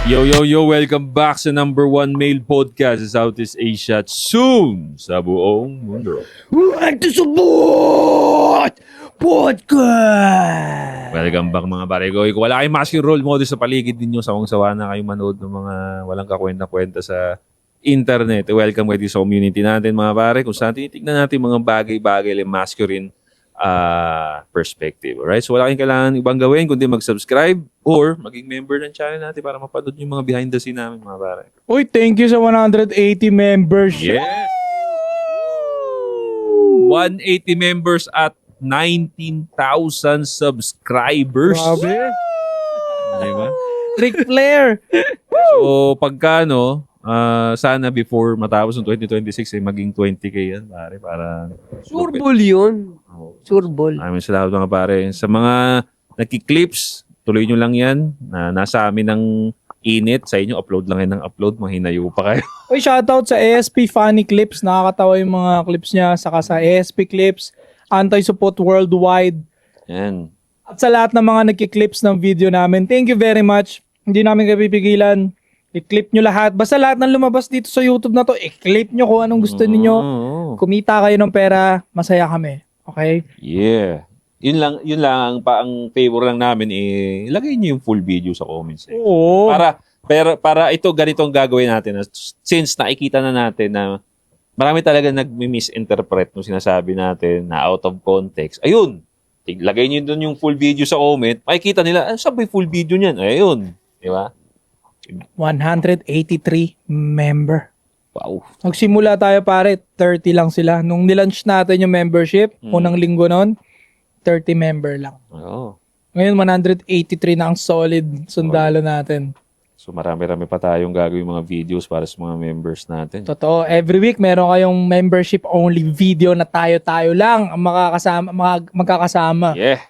Yo, welcome back sa number one male podcast sa Southeast Asia at soon sa buong mundo. Huwag to support podcast! Welcome back mga pare ko. Kung wala kayong mask role model sa paligid ninyo, sawang-sawa na kayo manood ng mga walang kakwenta-kwenta sa internet. Welcome kayo sa community natin mga pare. Kung saan tinitignan natin mga bagay-bagay ng masculine perspective. Alright? So wala kayong kailangan ibang gawin kundi mag-subscribe or maging member ng channel natin para mapanood yung mga behind the scene namin mga pare. Uy, thank you sa 180 members. Yes! 180 members at 19,000 subscribers. Grabe. Diba? Ric Flair. So, pagka, sana before matapos ng 2026 ay maging 20K yan, pare, para... Sureball yun. Oh, Sureball. maraming salamat mga pare. Sa mga nagki-clips, tuloy nyo lang yan. Nasa amin ng init. Sa inyo, upload lang yan ng upload. Mahinayo pa kayo. Uy, shoutout sa ASP Funny Clips. Nakakatawa yung mga clips niya. Saka sa ASP Clips, Anti-Support Worldwide. Yan. At sa lahat ng mga nagki-clips ng video namin, thank you very much. Hindi namin kayo pipigilan. I-clip nyo lahat. Basta lahat ng lumabas dito sa YouTube na to, i-clip nyo kung anong gusto ninyo. Kumita kayo ng pera, masaya kami. Okay? Yeah. Yun lang ang favor lang namin ilagay niyo yung full video sa comments. Oo. Para ito ganito ang gagawin natin since nakikita na natin na marami talaga nagmi-misinterpret no sinasabi natin na out of context. Ayun. Lagay niyo doon yung full video sa comment. Makikita nila, sabi full video niyan. Ayun. Di ba? 183 member. Wow. Nagsimula tayo pare, 30 lang sila. Nung nilaunch natin yung membership, unang linggo nun, 30 member lang. Oo. Ngayon, 183 na ang solid sundalo natin. So marami-rami pa tayong gagawin mga videos para sa mga members natin. Totoo, every week meron kayong membership-only video na tayo-tayo lang ang magkakasama. Yeah.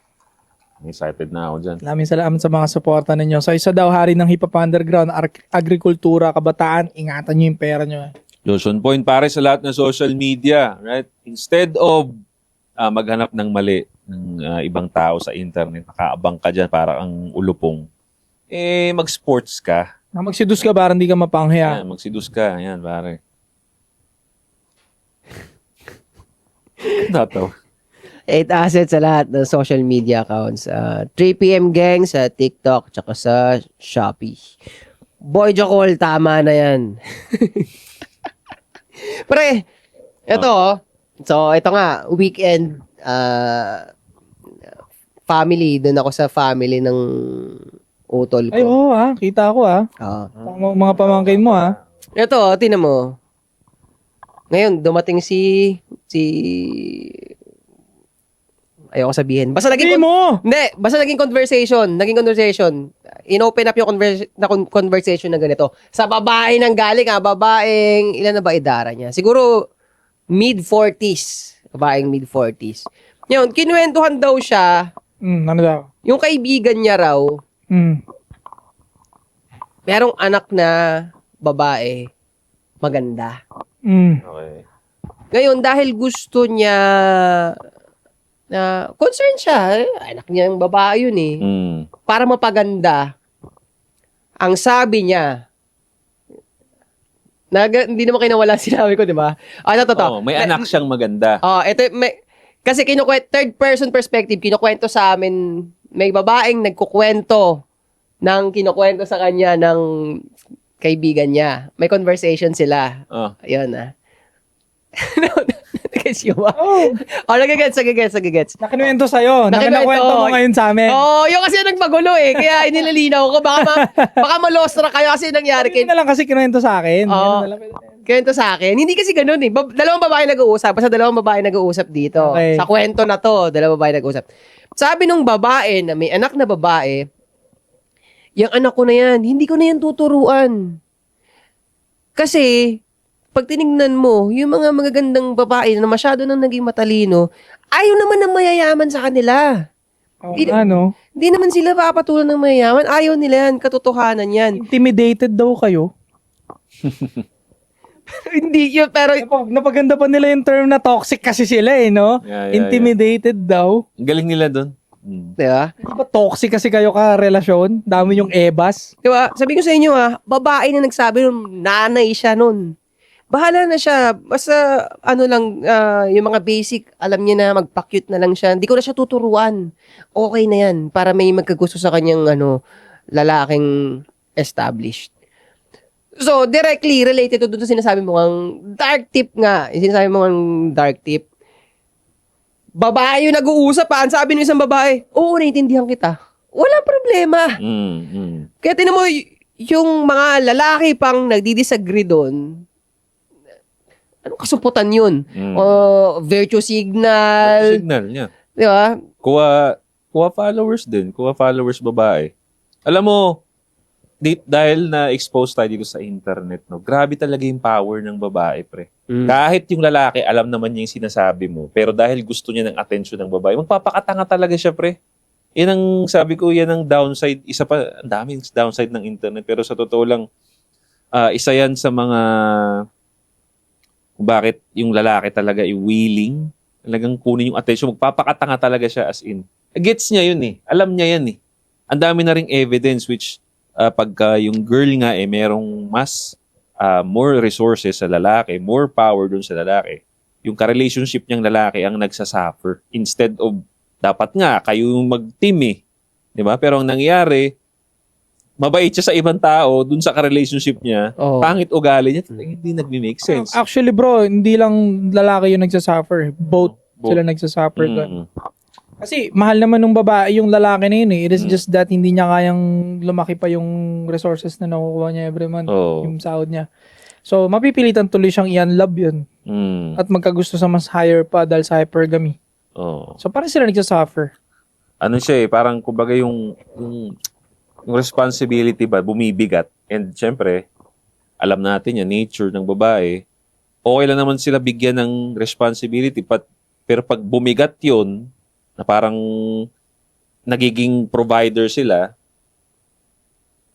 Excited na ako dyan. Maraming salamat sa mga suporta ninyo. So isa daw hari ng Hip Hop Underground, agrikultura, kabataan, ingatan nyo yung pera nyo. Lawson Point pare sa lahat ng social media, right? Instead of maghanap ng mali ng ibang tao sa internet, nakaabang ka dyan para ang ulupong, mag-sports ka. Magsidus ka para hindi ka mapanghiya. Yan, magsidus ka. Yan, pare. Nataw. 8 assets sa lahat ng social media accounts. 3PM Gang sa TikTok tsaka sa Shopee. Boy Jocol, tama na yan. Pre, ito So, ito nga, weekend family. Doon ako sa family ng utol ko. Ay, oo kita ko mga pamangkin mo Ito, tinan mo. Ngayon, dumating si ayoko sabihin. Basta naging conversation. Naging conversation. In-open up yung conversation na ganito. Sa babae nang galing babaeng, ilan na ba idara niya? Siguro, mid-40s. Babaeng mid-40s. Ngayon, kinuwentuhan daw siya. Ano daw? Yung kaibigan niya raw, merong anak na babae, maganda. Okay. Ngayon, dahil gusto niya na concern siya, anak niya yung babae yun para mapaganda, ang sabi niya, hindi naman kinawala sinabi ko, di ba? Ito. May anak siyang maganda. Kasi third person perspective, kinukwento sa amin, may babaeng nagkukwento ng kinukwento sa kanya ng kaibigan niya. May conversation sila. Ayun Nag-gets yun ba? Nag-gets. Nakinuwento sa'yo. Nakinuwento mo ngayon sa amin. Yung kasi nagpagulo Kaya inilalinaw ko. Baka ma-lost na kayo kasi nangyari. Hindi na lang kasi kinuwento sa akin. Kwento sa akin. Hindi kasi ganun Dalawang babae nag-uusap. Basta dalawang babae nag-uusap dito. Okay. Sa kwento na to, dalawang babae nag-uusap. Sabi nung babae na may anak na babae, yung anak ko na yan, hindi ko na yan tuturuan. Kasi, pag tinignan mo, yung mga magagandang babae na masyado nang naging matalino, ayaw naman ng mayayaman sa kanila. Hindi naman sila papatulan ng mayayaman. Ayaw nila yan. Katotohanan yan. Intimidated daw kayo. Hindi yun, pero... Napaganda pa nila yung term na toxic kasi sila no? Yeah. Intimidated daw. Ang galing nila doon. Di ba? Di ba toxic kasi kayo ka-relasyon? Dami yung ebas. Di ba? Sabi ko sa inyo babae na nagsabi nun, nanay siya nun. Bahala na siya. Basta, yung mga basic, alam niya na, magpa-cute na lang siya. Hindi ko na siya tuturuan. Okay na yan. Para may magkagusto sa kanyang, lalaking established. So, directly related to doon sa sinasabi mo ang dark tip nga. Yung sinasabi mo ang dark tip. Babae yung nag-uusap Ang sabi ng isang babae, oo, naiintindihan kita. Walang problema. Kaya tinan mo, yung mga lalaki pang nagdi-disagree doon, anong kasuputan yun? Virtue signal. Signal niya. Di ba? Kuha followers din. Kuha followers babae. Alam mo, dahil na-expose tayo dito sa internet, no, grabe talaga yung power ng babae, pre. Kahit yung lalaki, alam naman niya yung sinasabi mo, pero dahil gusto niya ng attention ng babae, magpapakatanga talaga siya, pre. Yan ang, sabi ko, yan ang downside. Isa pa, ang daming downside ng internet, pero sa totoo lang, isa yan sa mga bakit yung lalaki talaga willing, talagang kunin yung attention, magpapakatanga talaga siya as in. Gets niya yun eh. Alam niya yan eh. Ang dami na ring evidence which pagka yung girl nga merong mas more resources sa lalaki, more power dun sa lalaki, yung ka-relationship niyang lalaki ang nagsasuffer instead of dapat nga kayo yung mag-team eh. Di ba? Pero ang nangyari, mabait siya sa ibang tao dun sa ka-relationship niya, pangit ugali niya, hindi nagmi-make sense. Actually bro, hindi lang lalaki yung nagsasuffer. Both. Sila nagsasuffer doon. Kasi mahal naman ng babae yung lalaki na yun eh. It is just that hindi niya kayang lumaki pa yung resources na nakukuha niya every month. Yung sahod niya. So, mapipilitan tuloy siyang i-unlove yun. At magkagusto sa mas higher pa dahil sa hypergamy. So, parang sila nagsasuffer. Ano siya eh, parang kumbaga yung responsibility ba, bumibigat. And syempre, alam natin yan, nature ng babae. Okay lang naman sila bigyan ng responsibility. Pero pag bumigat yun, na parang nagiging provider sila,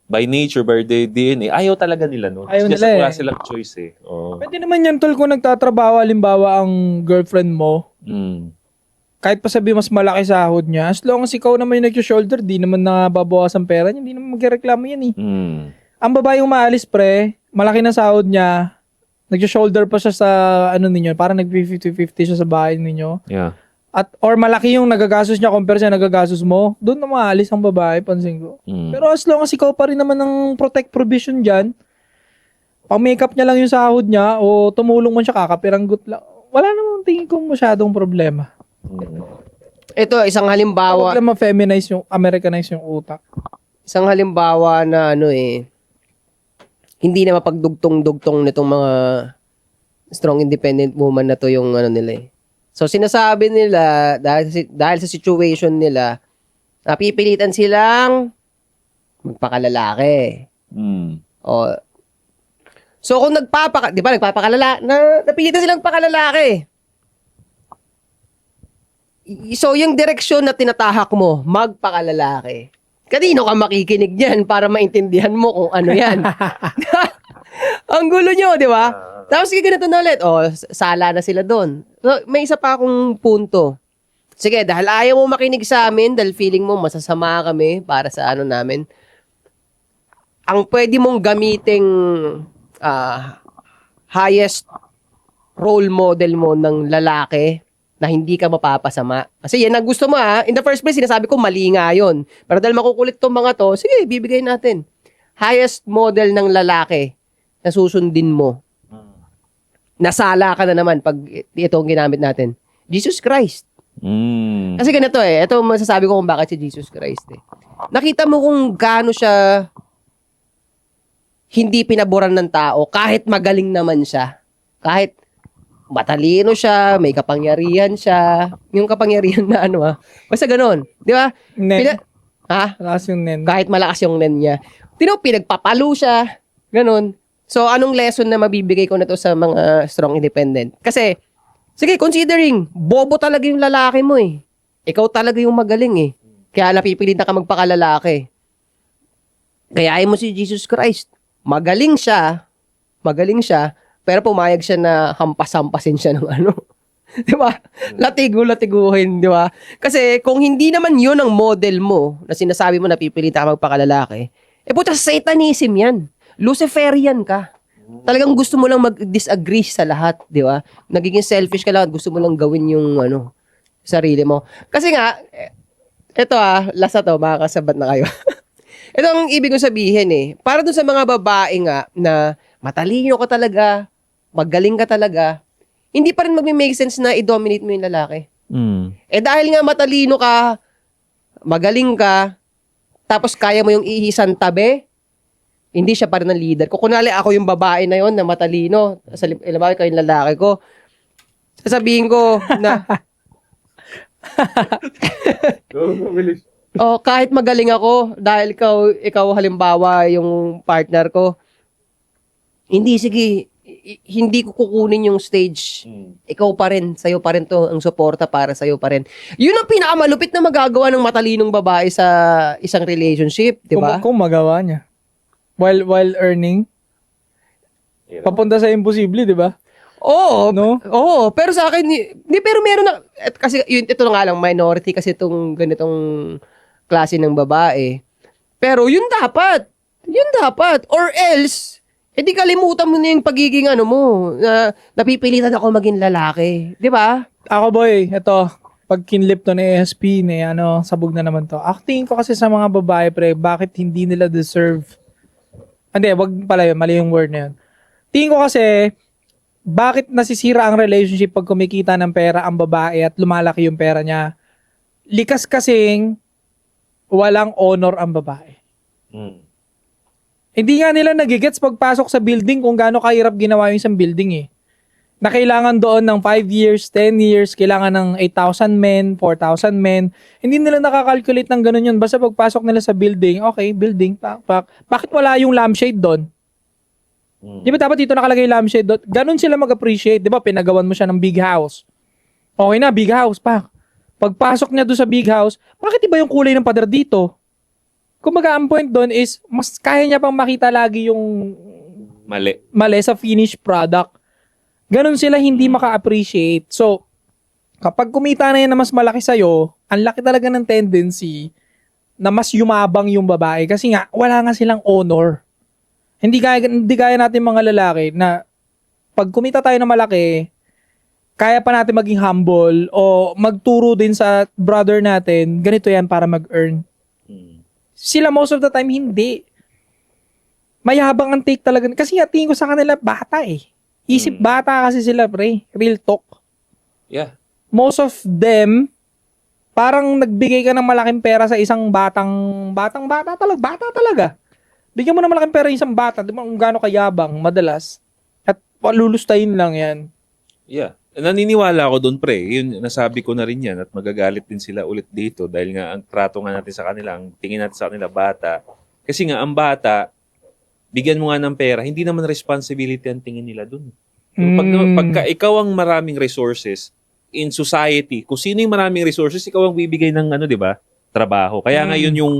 by nature, by the DNA, ayaw talaga nila nun. Ayaw Just nila wala silang choice eh. Pwede naman yan tol kung nagtatrabaho, halimbawa ang girlfriend mo, kahit pa sabi mas malaki sahod niya, as long as ikaw naman yung nag-shoulder, di naman nababawas ang pera niya, hindi naman magreklamo yan eh. Ang babae yung maalis pre, malaki na sahod niya, nag-shoulder pa siya sa ninyo, parang nag-50-50 siya sa bahay ninyo. Yeah. Or malaki yung nagagastos niya compare sa nagagastos mo, doon na maalis ang babae, pansin ko. Pero as long as ikaw pa rin naman ng protect provision dyan, pang makeup niya lang yung sahod niya, o tumulong man siya kakapiranggot lang, wala namang tingin ko masyadong problema. Ito, isang halimbawa. Huwag lang ma-feminize yung, Americanize yung utak. Isang halimbawa na hindi na mapagdugtong-dugtong nitong mga strong independent woman na to yung nila eh. So, sinasabi nila, dahil sa situation nila, napipilitan silang magpakalalaki. So, kung nagpapakalala, napilitan silang pakalalaki. So, yung direksyon na tinatahak mo, magpakalalaki. Kanino ka makikinig dyan para maintindihan mo kung ano yan? Ang gulo nyo, di ba? Tapos ganito na ulit. Sala na sila doon. So, may isa pa akong punto. Sige, dahil ayaw mo makinig sa amin, dahil feeling mo masasama kami para sa namin, ang pwede mong gamiting highest role model mo ng lalaki na hindi ka mapapasama. Kasi yan ang gusto mo In the first place, sinasabi ko mali nga yun. Pero dahil makukulit tong mga to, sige, bibigay natin. Highest model ng lalaki na susundin mo. Nasala ka na naman pag ito ang ginamit natin. Jesus Christ. Kasi ganito ito masasabi ko kung bakit si Jesus Christ Nakita mo kung gaano siya hindi pinaboran ng tao kahit magaling naman siya. Kahit matalino siya, may kapangyarihan siya. Yung kapangyarihan na basta ganun. Di ba? Nen. Malakas yung nen. Kahit malakas yung nen niya. Pinagpapalo siya. Ganun. So, anong lesson na mabibigay ko na to sa mga strong independent? Kasi, sige, considering, bobo talaga yung lalaki mo Ikaw talaga yung magaling Kaya napipilit na ka magpakalalaki. Gayahin mo si Jesus Christ. Magaling siya, pero pumayag siya na hampas-hampasin siya ng Di ba? Latigo-latiguhin, di ba? Kasi kung hindi naman yun ang model mo, na sinasabi mo na pipilitan ka magpakalalaki, puta, satanism yan. Luciferian ka. Talagang gusto mo lang mag-disagree sa lahat, di ba? Nagiging selfish ka lang at gusto mo lang gawin yung sarili mo. Kasi nga, ito last na to, makakasabat na kayo. Ito ang ibig kong sabihin para dun sa mga babae nga na matalino ka talaga, magaling ka talaga, hindi pa rin magme-make sense na i-dominate mo yung lalaki. Dahil nga matalino ka, magaling ka, tapos kaya mo yung ihisan tabi, hindi siya pa rin ang leader. Kung kunwari ako yung babae na yon na matalino, ilabawi kayo yung lalaki ko, sasabihin ko na, kahit magaling ako, dahil ikaw halimbawa yung partner ko, hindi ko kukunin yung stage. Ikaw pa rin, sa'yo pa rin to, ang suporta para sa'yo pa rin. Yun ang pinakamalupit na magagawa ng matalinong babae sa isang relationship, di ba? Kung magawa niya. While earning, papunta sa imposible, di ba? Oo, no? Oo, pero sa akin, pero meron na, kasi ito na nga lang, minority kasi itong ganitong klase ng babae. Pero yun dapat. Or else, di kalimutan mo na yung pagiging mo, na napipilitan ako maging lalaki. Di ba? Ako boy, ito, pag kinlip to ni ASP, sabog na naman to. Acting ko kasi sa mga babae, pre, bakit hindi nila deserve. Hindi, wag pala yun, mali yung word na yun. Tingin ko kasi, bakit nasisira ang relationship pag kumikita ng pera ang babae at lumalaki yung pera niya? Likas kasing walang honor ang babae. Hindi nga nila nagigets pagpasok sa building kung gaano kahirap ginawa yung isang building Na kailangan doon ng 5 years, 10 years, kailangan ng 8,000 men, 4,000 men. Hindi nila nakakalculate ng ganun yun. Basta pagpasok nila sa building, okay, building, pak. Bakit wala yung lampshade doon? Di ba dapat dito nakalagay yung lampshade doon? Ganun sila mag-appreciate. Di ba pinagawan mo siya ng big house? Okay na, big house, pak. Pagpasok niya doon sa big house, bakit iba yung kulay ng pader dito? Kumbaga, ang point doon is, mas kaya niya pang makita lagi yung mali sa finished product. Ganon sila hindi maka-appreciate. So, kapag kumita na yan na mas malaki sa'yo, ang laki talaga ng tendency na mas yumabang yung babae kasi nga, wala nga silang honor. Hindi gaya natin mga lalaki na pag kumita tayo na malaki, kaya pa natin maging humble o magturo din sa brother natin, ganito yan para mag-earn. Sila most of the time, hindi. Mayabang ang take talaga. Kasi nga, tingin ko sa kanila, bata Isip bata kasi sila, pre. Real talk. Yeah. Most of them, parang nagbigay ka ng malaking pera sa isang bata talaga. Bigyan mo ng malaking pera isang bata, di ba kung gaano kayabang, madalas. At lulustayin lang yan. Yeah. Naniniwala ako doon, pre. Yun, nasabi ko na rin yan at magagalit din sila ulit dito dahil nga ang trato nga natin sa kanila, ang tingin natin sa kanila, bata. Kasi nga, ang bata, bigyan mo nga ng pera, hindi naman responsibility ang tingin nila dun. Pagka ikaw ang maraming resources in society, kung sino yung maraming resources, ikaw ang bibigay ng di ba? Trabaho. Kaya ngayon yung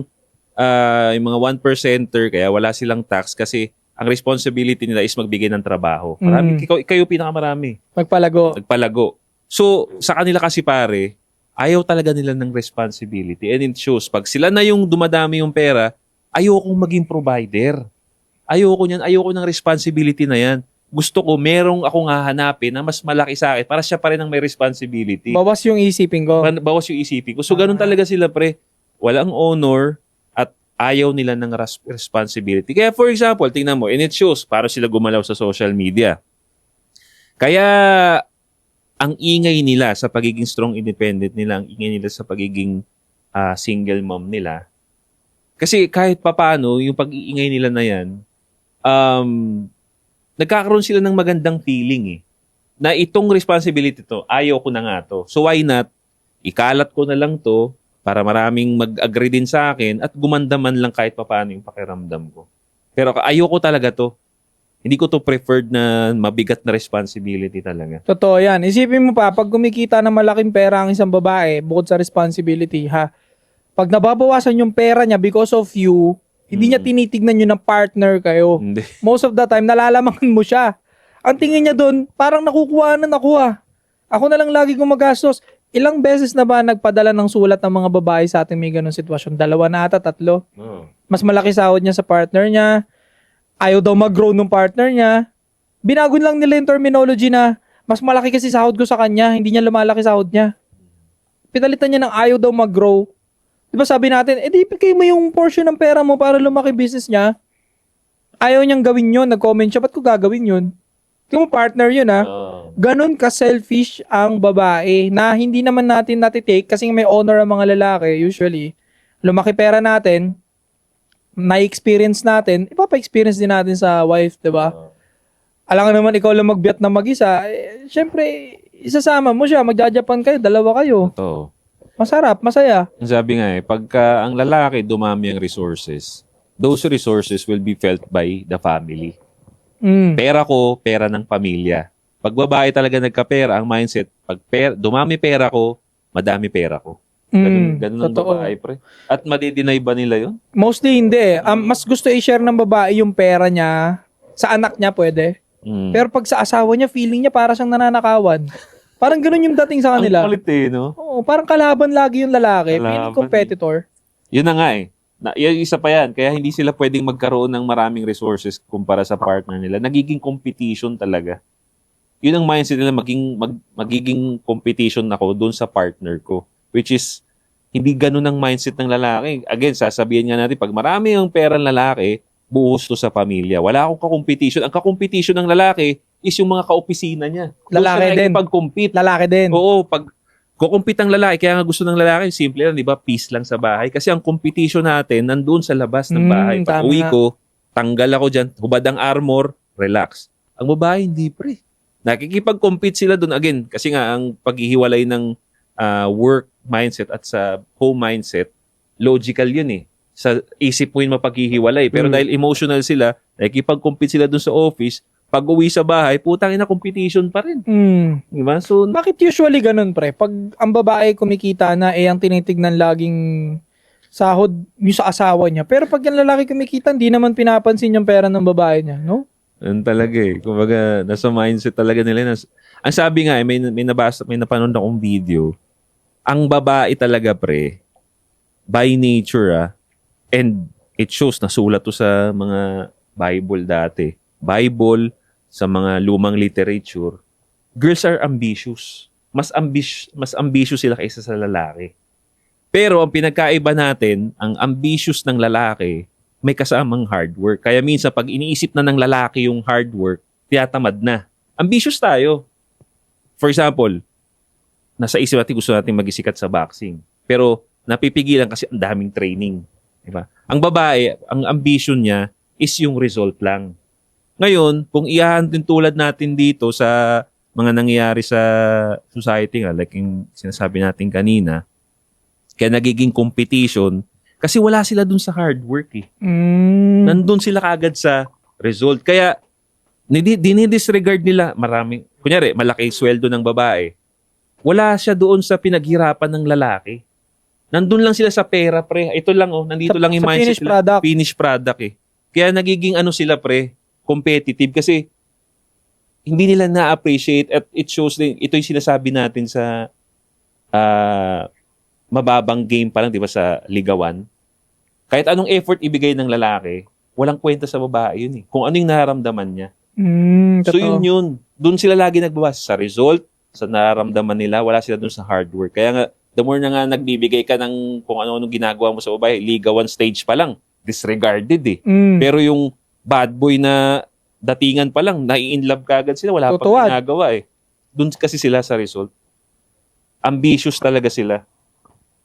mga 1%er, kaya wala silang tax kasi ang responsibility nila is magbigay ng trabaho. Marami, kayo pinakamarami. Magpalago. So, sa kanila kasi pare, ayaw talaga nila ng responsibility. And it shows, pag sila na yung dumadami yung pera, ayokong maging provider. Ayoko ng responsibility na yan. Gusto ko, merong akong hahanapin na mas malaki sa akin para siya pa rin ang may responsibility. Bawas yung isipin ko. So, ganun talaga sila, pre. Walang honor at ayaw nila ng responsibility. Kaya, for example, tingnan mo, and it shows, para sila gumalaw sa social media. Kaya, ang ingay nila sa pagiging strong independent nila, ang ingay nila sa pagiging single mom nila. Kasi kahit papano, yung pag-iingay nila na yan, nagkakaroon sila ng magandang feeling na itong responsibility to, ayaw ko na nga to. So why not, ikalat ko na lang to para maraming mag-agree din sa akin at gumanda man lang kahit papaano yung pakiramdam ko. Pero ayoko talaga to. Hindi ko to preferred na mabigat na responsibility talaga. Totoo yan. Isipin mo pa, pag kumikita ng malaking pera ang isang babae, bukod sa responsibility, pag nababawasan yung pera niya because of you, hindi niya tinitignan yun ng partner kayo. Hindi. Most of the time, nalalamangan mo siya. Ang tingin niya doon, parang nakukuha na nakuha. Ako na lang lagi gumagastos. Ilang beses na ba nagpadala ng sulat ng mga babae sa ating may ganung sitwasyon? 2 na ata, 3. Mas malaki sahod niya sa partner niya. Ayaw daw mag-grow ng partner niya. Binago lang nila yung terminology na mas malaki kasi sahod ko sa kanya, hindi niya lumalaki sahod niya. Pinalitan niya ng ayaw daw mag-grow. Di ba sabi natin, di bigay mo yung portion ng pera mo para lumaki business niya. Ayaw niyang gawin yun. Nag-comment siya, ba't ko gagawin yun? Tingnan mo, partner yun ha. Ganon ka-selfish ang babae na hindi naman natin natitake kasi may honor ang mga lalaki usually. Lumaki pera natin, na-experience natin, ipapa-experience din natin sa wife, di ba? Alam nga naman ikaw lang magbiyak na mag-isa, syempre, isasama mo siya, magja-Japan kayo, 2 kayo. Totoo. Masarap, masaya. Ang sabi nga pagka ang lalaki dumami ang resources, those resources will be felt by the family. Pera ko, pera ng pamilya. Pag babae talaga nagkapera, ang mindset, pag dumami pera ko, madami pera ko. Ganun ang totoo. babae, pre. At madidinay ba nila yun? Mostly hindi. Mas gusto i-share ng babae yung pera niya, sa anak niya pwede. Pero pag sa asawa niya, feeling niya para siyang nananakawan. Parang ganun yung dating sa kanila. Ang kulit no? Oo, parang kalaban lagi yung lalaki. Kalaban. Feeling competitor. Yun na nga yung isa pa yan. Kaya hindi sila pwedeng magkaroon ng maraming resources kumpara sa partner nila. Nagiging competition talaga. Yun ang mindset nila, magiging competition ako doon sa partner ko. Which is, hindi ganun ang mindset ng lalaki. Again, sasabihin nga natin, pag marami yung pera ng lalaki, buhos to sa pamilya. Wala akong kakompetition. Ang kakompetition ng lalaki is yung mga kaopisina niya. Lalaki din. Pag-compete. Lalaki din. Oo, pag kukumpit ang lalaki, kaya nga gusto ng lalaki, simple lang, di ba? Peace lang sa bahay. Kasi ang competition natin, nandun sa labas ng bahay. Pag tama. uwi ko, tanggal ako dyan, hubad ang armor, relax. Ang babae, hindi pre. Nakikipag-compete sila dun again. Kasi nga, ang paghihiwalay ng work mindset at sa home mindset, logical yun sa isip mo yun mapaghihiwalay. Pero dahil emotional sila, nakikipag-compete sila dun sa office, pag uwi sa bahay, putang ina competition pa rin. Diba? So, Bakit usually ganun, pre? Pag ang babae kumikita na, ang tinitignan laging sahod yung sa asawa niya. Pero pag yung lalaki kumikita, hindi naman pinapansin yung pera ng babae niya, no? yun talaga Kumbaga, nasa mindset talaga nila. Ang sabi nga, may napanood akong video. Ang babae talaga, pre, by nature, and it shows, nasulat to sa mga Bible dati. Bible, sa mga lumang literature, girls are ambitious. Mas ambitious sila kaysa sa lalaki. Pero ang pinagkaiba natin, ang ambitious ng lalaki, may kasamang hard work. Kaya minsan, pag iniisip na ng lalaki yung hard work, tiyatamad na. Ambitious tayo. For example, nasa isip natin gusto natin magisikat sa boxing. Pero napipigilan kasi ang daming training. Diba? Ang babae, ang ambition niya is yung result lang. Ngayon, kung ihahantin tulad natin dito sa mga nangyayari sa society like yung sinasabi natin kanina, kaya nagiging competition kasi wala sila dun sa hard work Nandun sila kagad sa result. Kaya dinidisregard nila kunyari, malaki sweldo ng babae. Wala siya doon sa pinaghirapan ng lalaki. Nandun lang sila sa pera, pre. Ito lang, nandito lang yung mindset finished product. Finished product Kaya nagiging sila, pre, competitive kasi hindi nila na-appreciate at it shows din, ito yung sinasabi natin sa mababang game pa lang, di ba, sa ligawan. Kahit anong effort ibigay ng lalaki, walang kwenta sa babae yun Kung ano yung nararamdaman niya. So yun. Doon sila lagi nagbabasa sa result, sa nararamdaman nila, wala sila doon sa hard work. Kaya nga, the more na nga nagbibigay ka ng kung ano-ano ginagawa mo sa babae, ligawan stage pa lang, disregarded Pero yung bad boy na datingan pa lang, nai-inlove ka agad sila, wala pang ginagawa Doon kasi sila sa result. Ambitious talaga sila.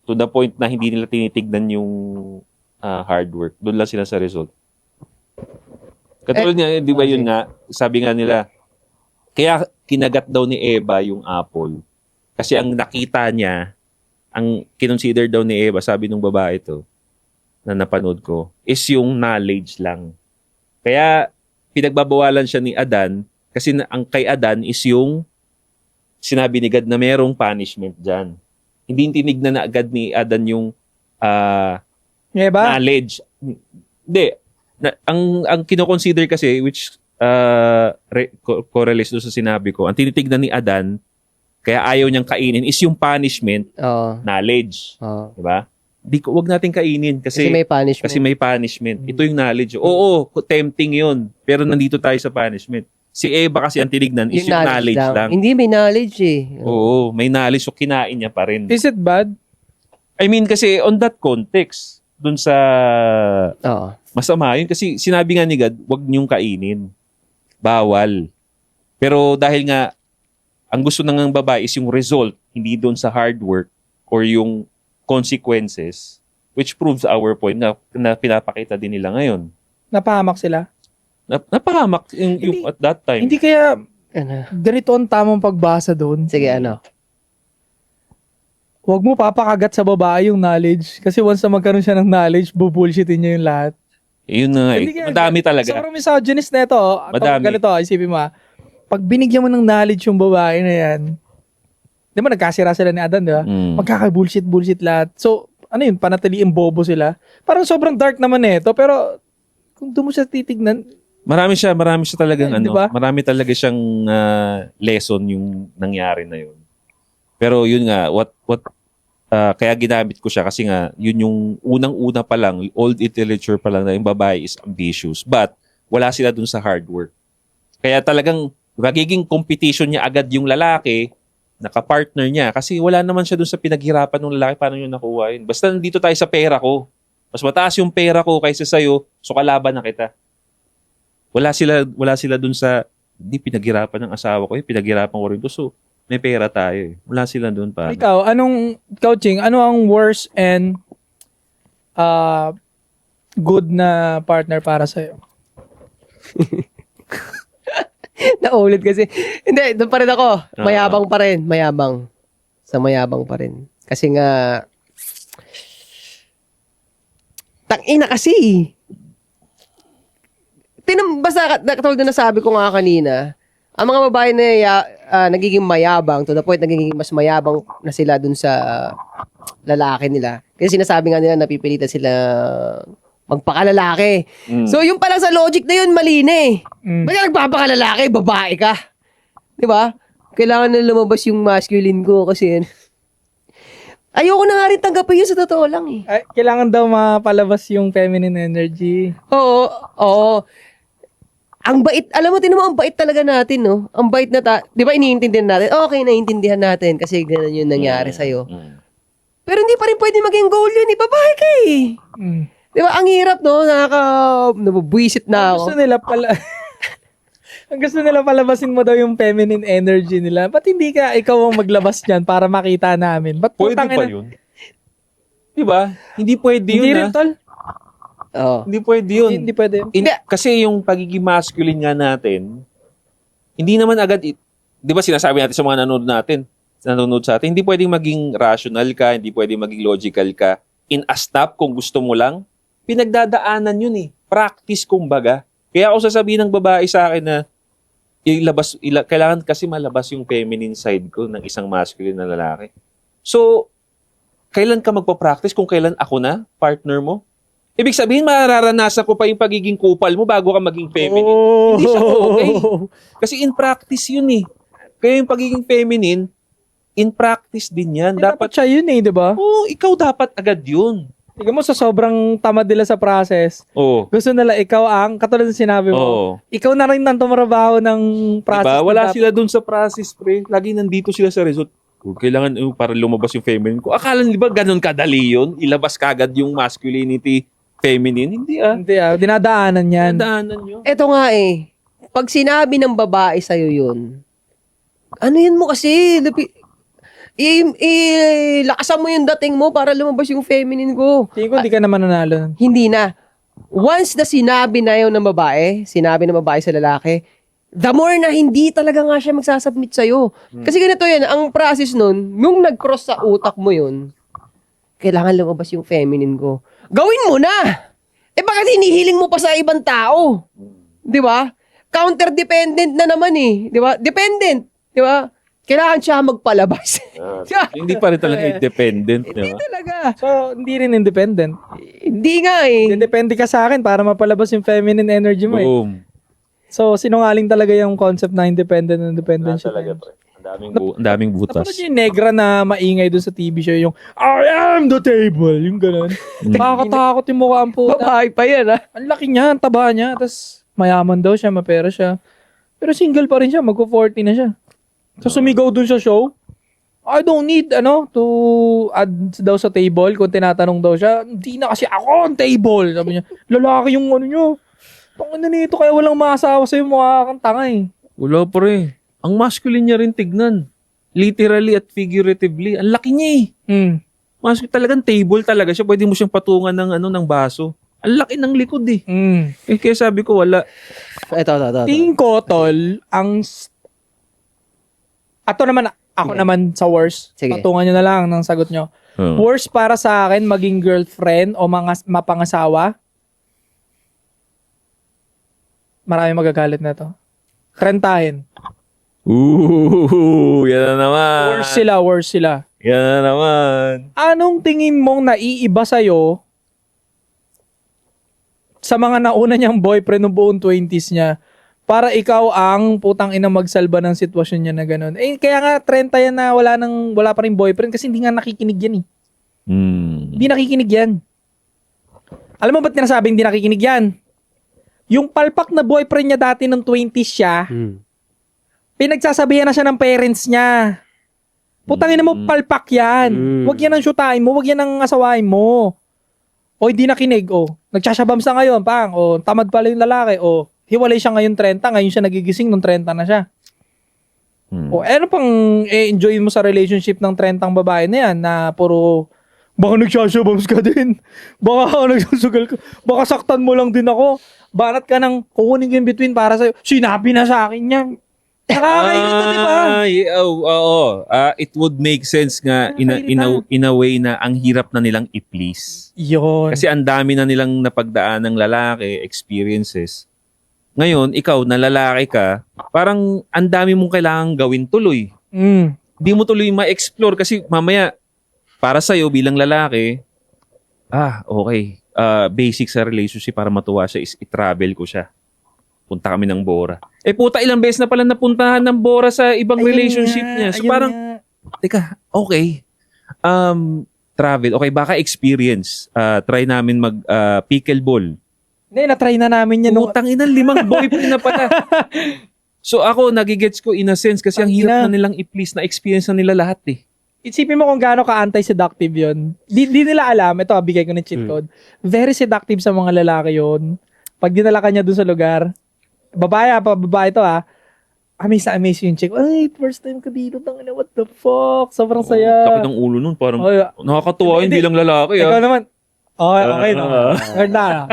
To the point na hindi nila tinitignan yung hard work. Doon lang sila sa result. Katulad nga, di ba yun nga, sabi nga nila, kaya kinagat daw ni Eva yung apple. Kasi ang nakita niya, ang kinonsider daw ni Eva, sabi ng babae to, na napanood ko, is yung knowledge lang. Kaya pinagbabawalan siya ni Adan, kasi ang kay Adan is yung sinabi ni God na merong punishment dyan. Hindi tinignan na agad ni Adan yung knowledge. Hindi. Ang kino-consider kasi, which correlates doon sa sinabi ko, ang tinitignan ni Adan kaya ayaw niyang kainin is yung punishment, Oo. knowledge. Oo. Diba? Wag natin kainin Kasi may punishment. kasi may punishment. Ito yung knowledge. Oo, tempting yun. Pero nandito tayo sa punishment. Si Eva kasi ang tinignan is yung knowledge lang. Hindi, may knowledge eh. Oo, may knowledge so kinain niya pa rin. Is it bad? I mean kasi on that context, dun sa Oo. masama yun kasi sinabi nga ni God, wag niyong kainin. Bawal. Pero dahil nga ang gusto ng babae is yung result, hindi doon sa hard work or yung consequences, which proves our point na pinapakita din nila ngayon. Napahamak sila? Napahamak yung at that time. Hindi kaya Ano? ganito ang tamang pagbasa doon. Sige, ano? Huwag mo papakagat sa babae yung knowledge. Kasi once na magkaroon siya ng knowledge, bubullshitin niya yung lahat. Yun na nga Hindi eh. kaya- Madami talaga. Sobrang misogynist na ito. Madami. Ganito, isipin mo pag binigyan mo ng knowledge yung babae na yan, di ba nagkasira sila ni Adan, di ba? Mm. Magkaka-bullshit lahat. So, ano yun, panatiliin bobo sila. Parang sobrang dark naman ito, pero kung doon mo siya titignan, Marami siya talagang Di ba? marami talaga siyang lesson yung nangyari na yun. Pero yun nga, kaya ginamit ko siya kasi nga, yun yung unang-una pa lang, old literature pa lang na yung babae is ambitious. But, wala sila dun sa hard work. Kaya talagang, magiging competition niya agad yung lalaki, naka-partner niya, kasi wala naman siya dun sa pinaghirapan ng lalaki, paano yun nakuha yun. Basta nandito tayo sa pera ko. Mas mataas yung pera ko kaysa sa'yo, so kalaban na kita. Wala sila dun sa, hindi pinaghirapan ng asawa ko, pinaghirapan ko rin to, so may pera tayo eh. Wala sila dun pa. ikaw, Ching, ano ang worst and good na partner para sa'yo? Naulit kasi. Hindi, doon pa rin ako. Mayabang pa rin. Mayabang. Sa mayabang pa rin. Kasi nga, tangina kasi. Basta katulad na nasabi ko nga kanina, ang mga babae na nagiging mayabang, to the point nagiging mas mayabang na sila dun sa lalaki nila. Kasi sinasabi nga nila napipilitan sila magpakalalaki. So yung pala sa logic na yun, mali na eh. Ba't ka nagpapakalalaki? Babae ka. Di ba? Kailangan na lumabas yung masculine ko kasi ayoko na nga rin tanggapin yun sa totoo lang eh. Ay, kailangan daw mapalabas yung feminine energy. Oo. Ang bait, alam mo, tinan mo, ang bait talaga natin, no? Ang bait na di ba iniintindihan natin? Okay, naiintindihan natin kasi ganun yung nangyari sa'yo. Pero hindi pa rin pwede maging goal yun, eh. Babae ka eh. Di ba, ang hirap, no? Nabubwisit na ako. Ang gusto nila palabasin mo daw yung feminine energy nila. Ba't hindi ka ikaw ang maglabas niyan para makita namin? Ba't Pwede putang pa ina- yun. Diba? Hindi pwede yun Hindi rin, tol. Oo. Hindi pwede yun. Hindi pwede. Kasi yung pagiging masculine nga natin, hindi naman agad, di ba sinasabi natin sa mga nanonood sa atin, hindi pwedeng maging rational ka, hindi pwedeng maging logical ka. In a snap, kung gusto mo lang, pinagdadaanan yun eh. Practice kumbaga. Kaya ako sasabihin ng babae sa akin na, kailangan kasi malabas yung feminine side ko ng isang masculine na lalaki. So, kailan ka magpa-practice kung kailan ako na, partner mo? Ibig sabihin, mararanasan ko pa yung pagiging kupal mo bago ka maging feminine. Hindi siya okay. Kasi in practice yun eh. Kaya yung pagiging feminine, in practice din yan. Dapat siya yun eh, di ba? Oo, ikaw dapat agad yun. Tingnan mo sa sobrang tamad nila sa process. Oo. Gusto nila ikaw ang, katulad ng sinabi mo, Oo. ikaw na rin nang tumarabaho ng process. Diba? na Wala dapat- sila dun sa process, pre. Lagi nandito sila sa result. Kailangan para lumabas yung feminine ko. Akala nila ba ganun kadali yun? Ilabas kagad yung masculinity, feminine? Hindi ah. Hindi dinadaanan yan. Daanan nyo. Eto nga eh. Pag sinabi ng babae sa'yo yun, ano yan mo kasi? Lakasan mo yung dating mo para lumabas yung feminine ko. Tingin ko hindi ka naman nanalo. Hindi na. Once na sinabi na yun ng babae, sinabi ng babae sa lalaki, the more na hindi talaga nga siya magsasubmit sa'yo. Kasi ganito yan, ang process nun, nung nag-cross sa utak mo yun, kailangan lumabas yung feminine ko. Gawin mo na! Bakit hinihiling mo pa sa ibang tao? Di ba? Counter-dependent na naman eh. Di ba? Dependent. Di ba? Kailangan siya magpalabas. Hindi pa rin talaga independent. Hindi Diba? talaga. So, hindi rin independent. Hindi nga eh. Depende ka sa akin para mapalabas yung feminine energy mo eh. Boom. So, sinungaling talaga yung concept na independent and dependent. Talaga, pre. Ang daming butas. Napanood niyo yung negra na maingay doon sa TV show, yung I am the table, yung gano'n. Nakakatakot yung mukha ang puta. Babae pa yan, ha? Ang laki niya, ang taba niya, tapos mayaman daw siya, mapera siya. Pero single pa rin siya, magko-40 na siya. So sumigaw dun sa show, I don't need, to add daw sa table. Kung tinatanong daw siya, hindi na kasi ako ang table. Sabi niya, lalaki yung niyo. Pangina nito, kaya walang maasawa sa'yo, mukha kang tanga eh. Wala pa rin. Ang masculine niya rin tignan. Literally at figuratively. Ang laki niya eh. Talagang table talaga siya. Pwede mo siyang patungan ng baso. Ang laki ng likod eh. Kaya sabi ko, wala. Ito. Tingin ko, tol, ato naman, ako naman sa worst. Sige. Patungan nyo na lang ng sagot nyo. Worst para sa akin, maging girlfriend o mapangasawa. Marami magagalit na to. Trentahin. Yan na naman. Worst sila. Yan na naman. Anong tingin mong naiiba sa'yo sa mga nauna niyang boyfriend noong buong 20s niya para ikaw ang putang ina magsalba ng sitwasyon niya na gano'n? Kaya nga 30 yan na wala pa rin boyfriend kasi hindi nga nakikinig yan eh. Hindi nakikinig yan. Alam mo ba't sinasabing hindi nakikinig yan? Yung palpak na boyfriend niya dati ng 20s siya, pinagsasabihan na siya ng parents niya. Putang ina mo, palpak yan. Huwag yan ang syutain mo, huwag yan ang asawain mo. O hindi nakinig, nagsasyabams na ngayon, tamad pala yung lalaki, hiwalay siya ngayon 30, ngayon siya nagigising nung 30 na siya. Ano pang enjoy mo sa relationship ng 30 babae na yan na puro, baka nagsasyabams ka din, baka nagsusugal ka, baka saktan mo lang din ako, banat ka ng kukunin ko in between para sa'yo, sinabi na sa akin yan. Nakakaingat to, di ba? It would make sense nga in a way na ang hirap na nilang i-please. Yun. Kasi ang dami na nilang napagdaan ng lalaki, experiences. Ngayon, ikaw na lalaki ka, parang ang dami mong kailangang gawin tuloy. Hindi mo tuloy ma-explore kasi mamaya, para sa'yo bilang lalaki, okay. Basic sa relationship para matuwa siya is i-travel ko siya. Punta kami ng Bora. Puta, ilang beses na pala napuntahan ng Bora sa ibang relationship niya. So parang, teka, okay. Travel. Okay, baka experience. Try namin pickleball. Hindi, na-try na namin yan. Putang ina, 5 boyfriend na pala. So ako, nagigets ko in a sense kasi ang hirap na nilang i-please, na experience na nila lahat eh. Isipin mo kung gaano ka-anti-seductive yun. Di nila alam. Ito, bigay ko ng cheat code. Very seductive sa mga lalaki yun. Pag dinala ka niya dun sa lugar, babae to amaze yung chick. Ay, first time ko dito. Tangina, what the fuck? Sobrang saya. Sakit ng ulo nun. Parang nakakatuwa yun bilang lalaki. Ikaw naman. Okay no. Ganda.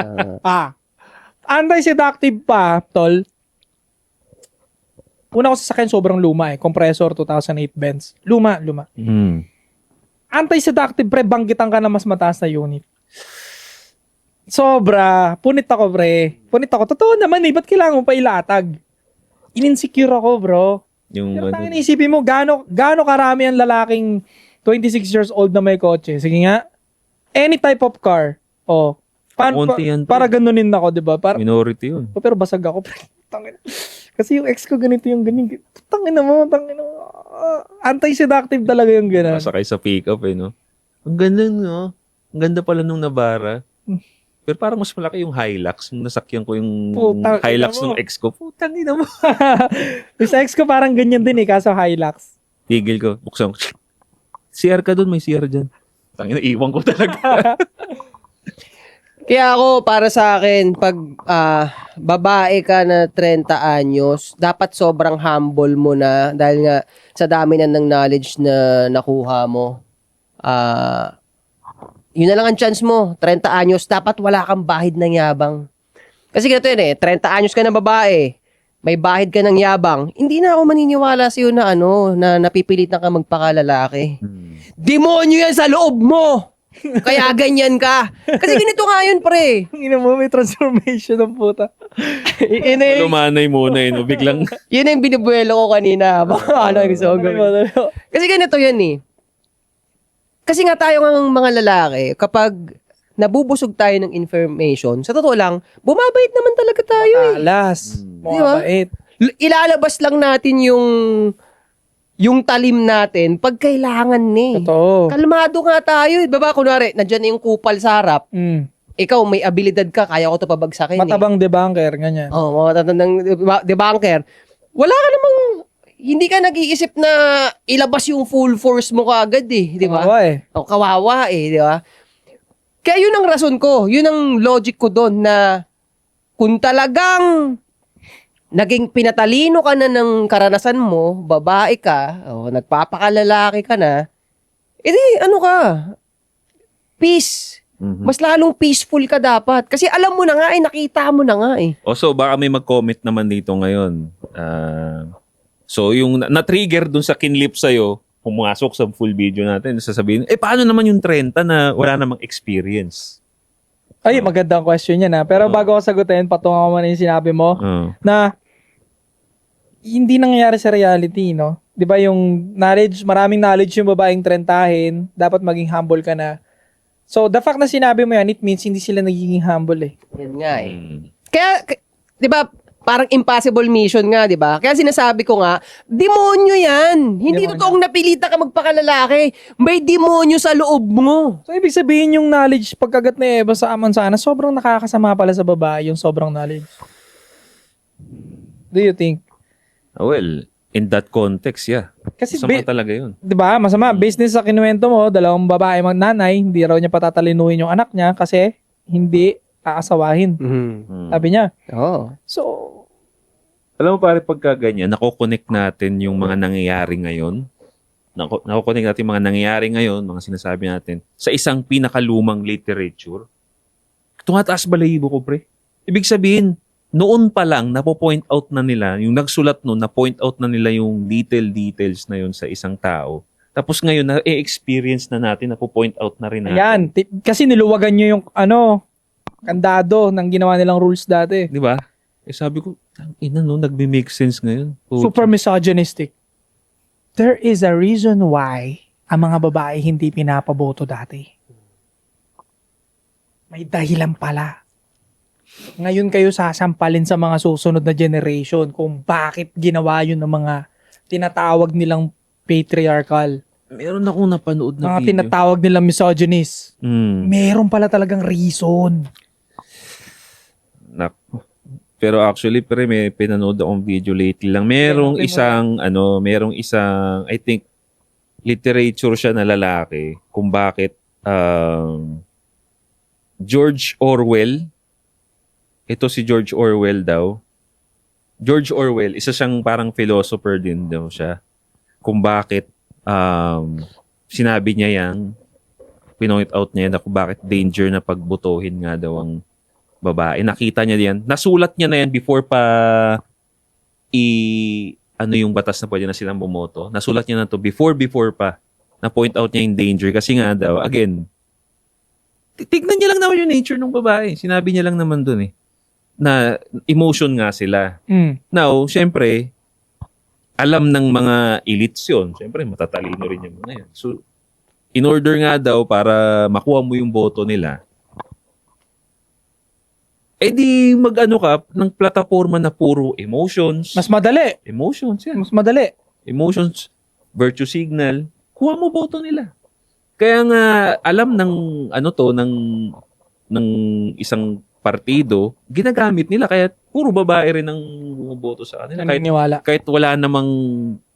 Anti-seductive pa, tol. Una ko sasakyan sobrang luma eh. Compressor 2008 Benz. Luma. Anti-seductive pre, banggitan ka na mas mataas na unit. Sobra. Punit ako, pre. Totoo naman eh. Ba't kailangan mo pa ilatag? In-insecure ako, bro. Pero tangin, isipin mo, gaano karami ang lalaking 26 years old na may kotse. Sige nga. Any type of car. Para ganunin ako, di ba? Minority yun. Pero basag ako, pre. Tangin. Kasi yung ex ko ganito yung ganyan. Tangin mo. Anti-seductive talaga yung gano'n. Masakay sa pick-up no? Ang ganda, no? Ang ganda pala nung Navara. Pero parang mas malaki yung Hilux. Nung nasakyan ko yung Hilux ng ex ko. Putang ina mo. Yung sa ex ko parang ganyan din eh, kaso Hilux. Tigil ko. Buksan ko. CR ka dun, may CR dyan. Tangina, iwan ko talaga. Kaya ako, para sa akin, pag babae ka na 30 anyos, dapat sobrang humble mo na dahil nga sa dami na ng knowledge na nakuha mo. Yun na lang ang chance mo. 30 anyos, dapat wala kang bahid ng yabang. Kasi ganito yun 30 anyos ka na babae, may bahid ka ng yabang, hindi na ako maniniwala sa'yo na na napipilitan ka magpakalalaki. Demonyo yan sa loob mo! Kaya ganyan ka. Kasi ganito nga yun, pre. Ang ina mo, may transformation ng puta. Lumanay muna no? Biglang. Yun yung binibuelo ko kanina. Gusto ko gawin. Kasi ganito yan eh. Kasi nga tayo ng mga lalaki, kapag nabubusog tayo ng information, sa totoo lang, bumabait naman talaga tayo eh. Alas. Di ba? Bumabait. Ilalabas lang natin yung talim natin pag kailangan ni. Totoo. Kalmado nga tayo. Diba, kunwari, nandyan na yung kupal sa harap. Ikaw, may abilidad ka, kaya ko to pabagsakin. Matabang debunker, ganyan. Matatandang debunker. Wala ka namang, hindi ka nag-iisip na ilabas yung full force mo kaagad eh. Di ba? Kawawa eh. Kawawa eh, di ba? Kaya yun ang rason ko, yun ang logic ko doon na kung talagang naging pinatalino ka na ng karanasan mo, babae ka, o nagpapakalalaki ka na, edi ano ka, peace. Mas lalong peaceful ka dapat. Kasi alam mo na nga eh, nakita mo na nga eh. So baka may mag-comment naman dito ngayon. So yung na-trigger dun sa kinlip sa'yo, pumasok sa full video natin, sasabihin, paano naman yung 30 na wala namang experience? Ay, magandang question yan ha. Pero bago ko sagutin, patungan ko muna yung sinabi mo na hindi nangyayari sa reality, no? Di ba yung knowledge, maraming knowledge yung babaeng trentahin, dapat maging humble ka na. So, the fact na sinabi mo yan, it means hindi sila nagiging humble eh. Yan nga eh. Kaya, di ba, parang impossible mission nga, di ba? Kaya sinasabi ko nga, demonyo yan. Hindi Demonyo. totoong napilita ka magpakalalaki. May demonyo sa loob mo. So, ibig sabihin yung knowledge pagkagat ni Eva sa aman sana, sobrang nakakasama pala sa babae yung sobrang knowledge. Do you think? Well, in that context, yeah. Kasi, Masama talaga yun. di ba, masama, business sa kinuwento mo, dalawang babae magnanay, hindi raw niya patatalinuhin yung anak niya kasi hindi aasawahin. Sabi niya. Oo. So, Alam mo pare, pagka ganyan, nakokonek natin yung mga nangyayari ngayon. Nakokonek natin yung mga nangyayari ngayon, mga sinasabi natin, sa isang pinakalumang literature. Tumataas balahibo ko, pre. Ibig sabihin, noon pa lang, napo-point out na nila, yung nagsulat noon, na-point out na nila yung details na yun sa isang tao. Tapos ngayon, na-experience na natin, napo-point out na rin natin. ayan. Kasi niluwagan niyo yung, kandado ng ginawa nilang rules dati. Di ba? Sabi ko, ina no, nagme-make sense ngayon. Super misogynistic. There is a reason why ang mga babae hindi pinapaboto dati. May dahilan pala. Ngayon kayo sasampalin sa mga susunod na generation kung bakit ginawa yun ng mga tinatawag nilang patriarchal. Meron akong napanood na Mga video. tinatawag nilang misogynist. Meron pala talagang reason. Pero actually, may pinanood akong video lately lang. Merong isang, I think, literature siya na lalaki kung bakit George Orwell, ito si George Orwell daw. George Orwell, isa siyang parang philosopher din daw siya. Kung bakit sinabi niya yan, pinoint out niya yan na kung bakit danger na pagbutuhin nga daw ang babae. Nakita niya yan. Nasulat niya na yan before pa yung batas na pwede na silang bumoto. Nasulat niya na to before pa. Na-point out niya yung danger. Kasi nga daw, again, tignan niya lang naman yung nature ng babae. Sinabi niya lang naman dun na emotion nga sila. Now, syempre, alam ng mga elites yun. Syempre, matatalino rin yung mga yan. So, in order nga daw para makuha mo yung boto nila, di mag-ano ka ng plataforma na puro emotions. Mas madali. Emotions yan. Mas madali. Emotions, virtue signal, kuha mo boto nila. Kaya nga alam ng ng isang partido, ginagamit nila kaya puro babae rin ang bumoboto sa kanila. Naniniwala. Kahit wala namang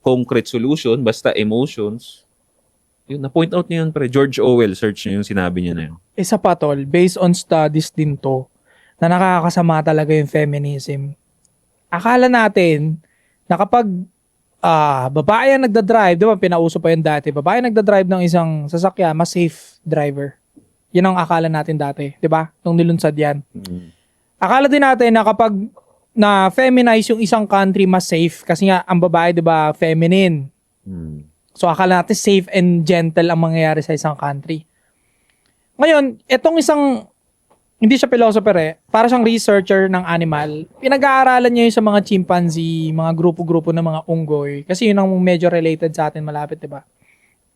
concrete solution, basta emotions. Yun, na-point out niya yun, pre. George Orwell, search niya yung sinabi niya na yun. Isa pa tol, based on studies din to, na nakakasama talaga yung feminism. Akala natin na kapag babae ang nagdadrive, di ba, pinauso pa yun dati, babae nagdadrive ng isang sasakyan, mas safe driver. Yan ang akala natin dati, di ba? Nung nilunsad yan. Akala din natin na kapag na-feminize yung isang country, mas safe. Kasi nga, ang babae, di ba, feminine. So, akala natin safe and gentle ang mangyayari sa isang country. Ngayon, etong isang, hindi siya philosopher para siyang researcher ng animal. Pinag-aaralan niya yung sa mga chimpanzee, mga grupo-grupo ng mga unggoy. Kasi yun ang medyo related sa atin malapit, diba?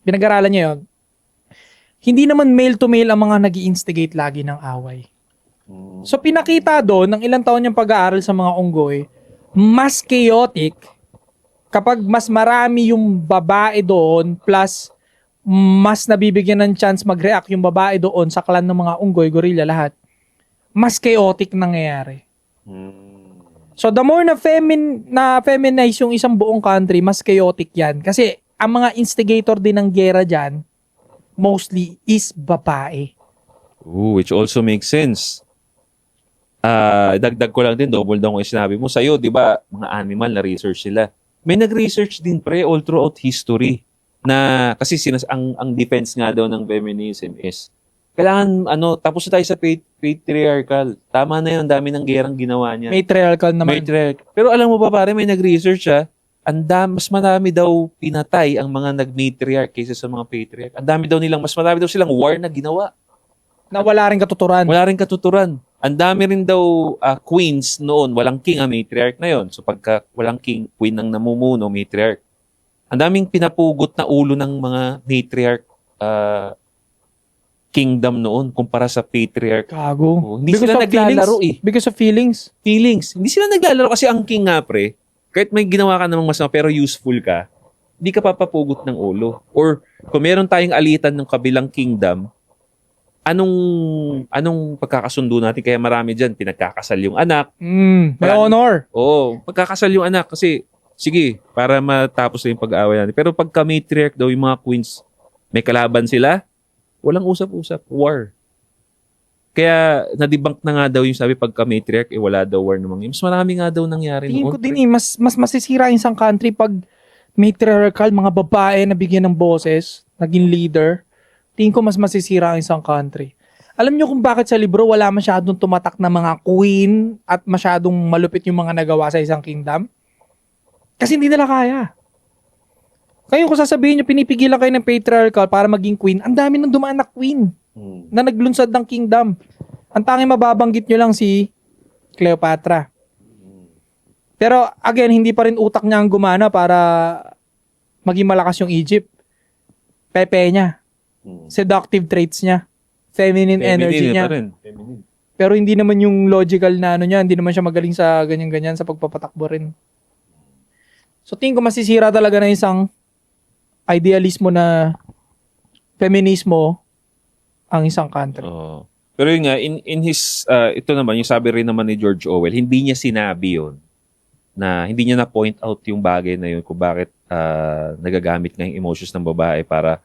Pinag-aaralan niya yun. Hindi naman male to male ang mga nag-i-instigate lagi ng away. So pinakita doon, ng ilang taon niyang pag-aaral sa mga unggoy, mas chaotic kapag mas marami yung babae doon, plus mas nabibigyan ng chance mag-react yung babae doon sa clan ng mga unggoy, gorilla, lahat, mas chaotic nangyayari. So the more na feminize yung isang buong country, mas chaotic yan. Kasi ang mga instigator din ng gera dyan, mostly is babae. Ooh, which also makes sense. Dagdag ko lang din, double down ko yung sinabi mo. Sa'yo, di ba, mga animal na research sila. May nag-research din all throughout history na kasi ang defense nga daw ng feminism is kailangan tapos na tayo sa patriarchal. Tama na yun, ang dami ng gerang ginawa niya. Matriarchal naman. Pero alam mo ba pare, may nag-research mas marami daw pinatay ang mga nag-matriarch kaysa sa mga patriarch. Mas marami daw silang war na ginawa. Na wala rin katuturan. Wala rin katuturan. Ang dami rin daw queens noon, walang king ang matriarch na yon. So pagka walang king, queen ang namumuno, matriarch. Ang daming pinapugot na ulo ng mga matriarch kingdom noon kumpara sa patriarch. Gago. Hindi sila naglalaro Because of feelings. Hindi sila naglalaro kasi ang king nga pre, kahit may ginawa ka namang masama pero useful ka, hindi ka papapugot ng ulo. Or kung meron tayong alitan ng kabilang kingdom, anong pagkakasundo natin? Kaya marami dyan, pinagkakasal yung anak. May honor. Oo, pagkakasal yung anak kasi, sige, para matapos na yung pag-aaway natin. Pero pagka matriarch daw, yung mga queens, may kalaban sila, walang usap-usap, war. Kaya, na-debunk na nga daw yung sabi pagka matriarch, wala daw war namang. Mas marami nga daw nangyari Tingin noon. ko din mas masisira yung isang country pag matriarchal, mga babae na bigyan ng boses, naging leader. Tingin ko mas masisira ang isang country. Alam niyo kung bakit sa libro wala masyadong tumatak na mga queen at masyadong malupit yung mga nagawa sa isang kingdom? Kasi hindi nila kaya. Kayo kung sasabihin niyo pinipigilan kayo ng patriarchal para maging queen, ang dami nang dumaan na queen na naglunsad ng kingdom. Ang tanging mababanggit niyo lang si Cleopatra. Pero again, hindi pa rin utak niya ang gumana para maging malakas yung Egypt. Pepe niya. Seductive traits niya. Feminine energy niya. Feminine. Pero hindi naman yung logical na niya, hindi naman siya magaling sa ganyan-ganyan sa pagpapatakbo rin. So tingin ko masisira talaga na isang idealismo na feminismo ang isang country. Oo. Pero yun nga, in his, ito naman, yung sabi rin naman ni George Orwell, hindi niya sinabi yun na hindi niya na-point out yung bagay na yun kung bakit nagagamit nga yung emotions ng babae para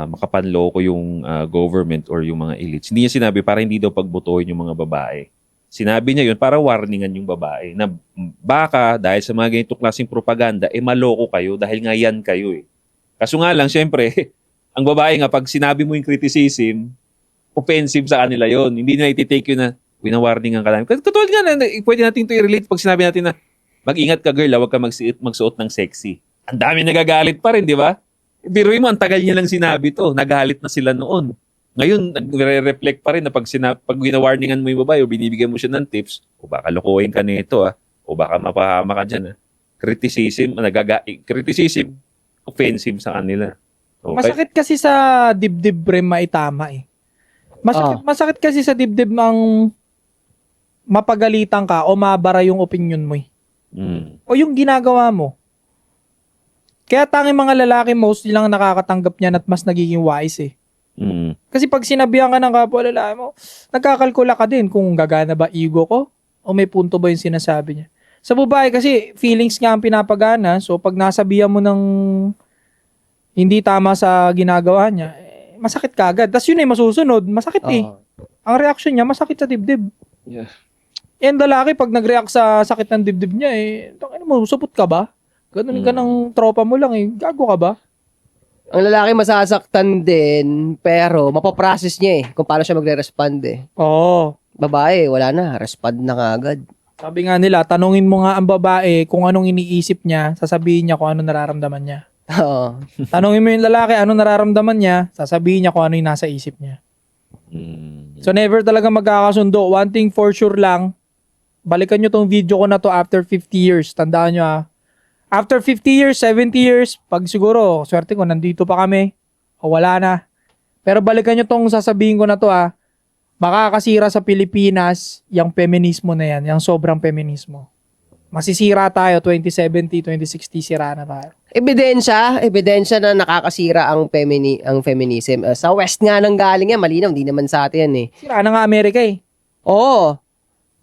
makapanloko yung government or yung mga elites. Hindi niya sinabi para hindi daw pagbutuhin yung mga babae. Sinabi niya yun para warningan yung babae na baka dahil sa mga ganitong klaseng propaganda, maloko kayo dahil nga yan kayo eh. Kaso nga lang, syempre, ang babae nga pag sinabi mo yung criticism, offensive sa kanila yon. Hindi na iti-take yun na winawarningan ka lang. Katulad nga na, pwede natin ito i-relate pag sinabi natin na mag-ingat ka girl, huwag ka magsuot ng sexy. Ang dami nagagalit pa rin, di ba? Biruin mo, ang tagal niya lang sinabi to. Nagalit na sila noon. Ngayon, nagre-reflect pa rin na pag winawarningan mo yung babae o binibigyan mo siya ng tips, o baka lokohin ka nito, o baka mapahama ka dyan. Criticism, offensive sa kanila. Okay. Masakit kasi sa dibdib rin maitama eh. Masakit kasi sa dibdib ang mapagalitan ka o mabara yung opinion mo eh. O yung ginagawa mo. Kaya tanging mga lalaki mostly lang nakakatanggap niyan at mas nagiging wise eh. Kasi pag sinabihan ka ng kapwa lalaki mo, nagkakalkula ka din kung gagana ba ego ko o may punto ba yung sinasabi niya. Sa babae kasi feelings nga ang pinapagana, so pag nasabihan mo ng hindi tama sa ginagawa niya, masakit ka agad. Tapos yun ay masusunod, masakit eh. Ang reaction niya, masakit sa dibdib. Yeah. Yung lalaki, pag nag-react sa sakit ng dibdib niya, tangina mo, supot ka ba? Ganun ka ng tropa mo lang eh. Gago ka ba? Ang lalaki masasaktan din, pero mapaprocess niya eh, kung paano siya magre-respond eh. Oo. Babae, wala na, respond na agad. Sabi nga nila, tanungin mo nga ang babae kung anong iniisip niya, sasabihin niya kung anong nararamdaman niya. Oo. Tanungin mo yung lalaki, anong nararamdaman niya, sasabihin niya kung ano yung nasa isip niya. So never talaga magkakasundo. One thing for sure lang, balikan nyo tong video ko na to after 50 years. Tandaan nyo after 50 years, 70 years, pag siguro, swerte ko, nandito pa kami, o wala na. Pero balikan nyo tong sasabihin ko na to makakasira sa Pilipinas yung feminismo na yan, yung sobrang feminismo. masisira tayo, 2070, 2060, sira na tayo. Ebidensya na nakakasira ang feminism. Sa West nga nang galing yan, malinaw, hindi naman sa atin yan eh. Sira na nga Amerika eh. Oo.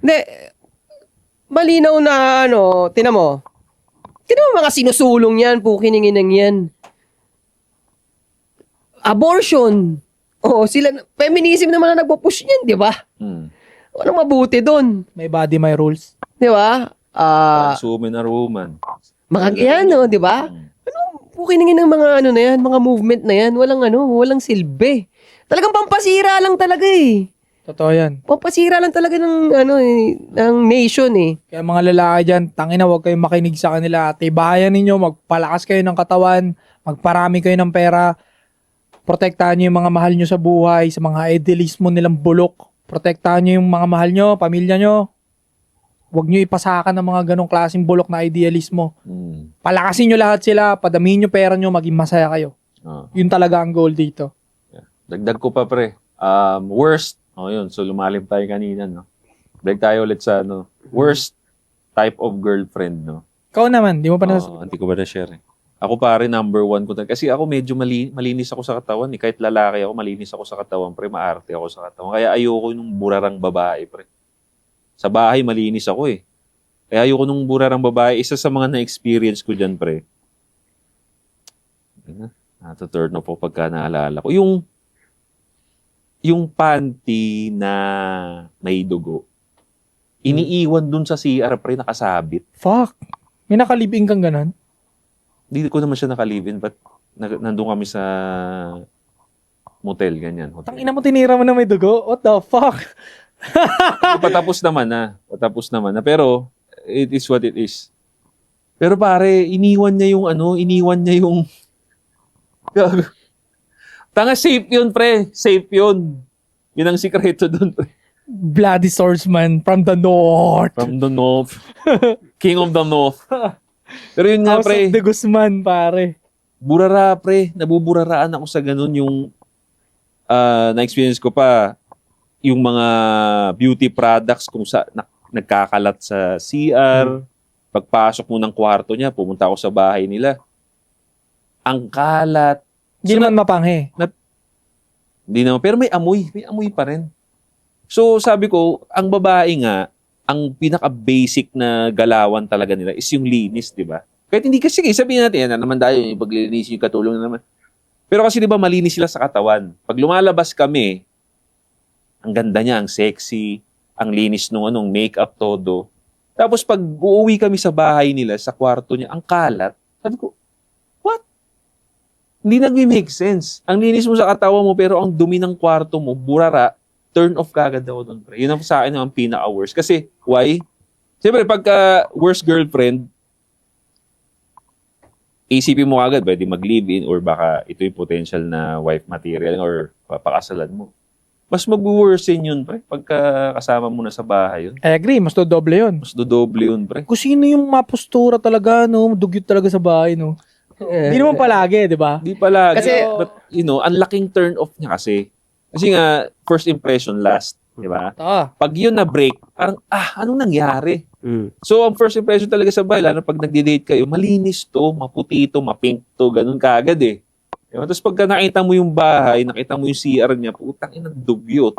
Hindi, malinaw na tinan mo mga sinusulong yan, pukininginang yan. Abortion. Oo, feminism naman na nagpo-push niyan, di ba? Anong mabuti doon? May body, may rules. Di ba? Trans woman or woman. Yan, di ba? Pukiningin ng mga na yan, mga movement na yan, walang silbi. Talagang pampasira lang talaga eh. Totoo yan. Pampasira lang talaga ng ng nation eh. Kaya mga lalaki dyan, tangina, huwag kayong makinig sa kanila. Tibayan ninyo, magpalakas kayo ng katawan, magparami kayo ng pera, protektahan nyo yung mga mahal nyo sa buhay, sa mga idealismo nilang bulok. Protektahan nyo yung mga mahal nyo, pamilya nyo. Huwag nyo ipasakan ng mga ganong klaseng bulok na idealismo. Palakasin nyo lahat sila, padamihin nyo pera nyo, maging masaya kayo. Yun talaga ang goal dito. Dagdag ko pa, pre. Worst. Yun. So, lumalim tayo kanina, no? Break tayo ulit sa, worst type of girlfriend, no? Ikaw naman, di mo pa Hindi ko ba na-share, eh. Ako pare, number 1 ko. Kasi ako medyo malinis ako sa katawan, eh. Kahit lalaki ako, malinis ako sa katawan, pre. Maarte ako sa katawan. Kaya ayoko nung burarang babae, pre. Sa bahay, malinis ako, eh. Kaya ayoko nung burarang babae. Isa sa mga na-experience ko dyan, pre. Turn off po pagka naalala ko. Yung panty na may dugo, iniiwan dun sa CR, pre, nakasabit. Fuck. May nakalibing kang ganon? Hindi ko naman siya nakalibin, but nandun kami sa motel, ganyan. Hotel. Tangina mo, tinira mo na may dugo? What the fuck? Patapos naman na. Pero, it is what it is. Pero pare, iniwan niya yung Tanga, safe yun, pre. Safe yun. Yun ang sikreto dun, pre. Bloody swordsman from the north. From the north. King of the north. Pero yun nga, House pre. of the Guzman, pare. Burara, pre. Nabuburaraan ako sa ganun yung na-experience ko pa yung mga beauty products kung nagkakalat sa CR. Pagpasok mo ng kwarto niya, pumunta ako sa bahay nila. Ang kalat. Hindi naman mapanghe. Hindi naman. Pero may amoy. May amoy pa rin. So, sabi ko, ang babae nga, ang pinaka-basic na galawan talaga nila is yung linis, di ba? Kahit hindi kasi, sabihin natin, yan na naman tayo, yung paglilinis, yung katulong na naman. Pero kasi di ba, malinis sila sa katawan. Pag lumalabas kami, ang ganda niya, ang sexy, ang linis nung makeup, todo. Tapos pag uuwi kami sa bahay nila, sa kwarto niya, ang kalat. Sabi ko, what? Hindi nag-make sense. Ang linis mo sa katawan mo, pero ang dumi ng kwarto mo, burara, turn off kagad ako doon, pre. Yun ang sa akin ang pinaka-worst. Kasi, why? Siyempre, pagka worst girlfriend, isipin mo agad, pwede mag-live-in or baka ito yung potential na wife material or papakasalan mo. Mas mag-worsen yun, pre. Pagka kasama mo na sa bahay yun. I agree, mas doble yun. Mas dodoble yun, pre. Kung sino yung mapostura talaga, dugyot talaga sa bahay, Hindi naman palagi, di ba? Di pala. Kasi, but, ang laking turn off niya kasi. Kasi nga, first impression last. Di ba? Pag yun na-break, parang, anong nangyari? So, ang first impression talaga sa bahay, lalo pag nagde-date kayo, malinis to, maputi to, mapink to, ganun kaagad eh. Diba? Tapos pagka nakita mo yung bahay, nakita mo yung CR niya, putang inang dugyot.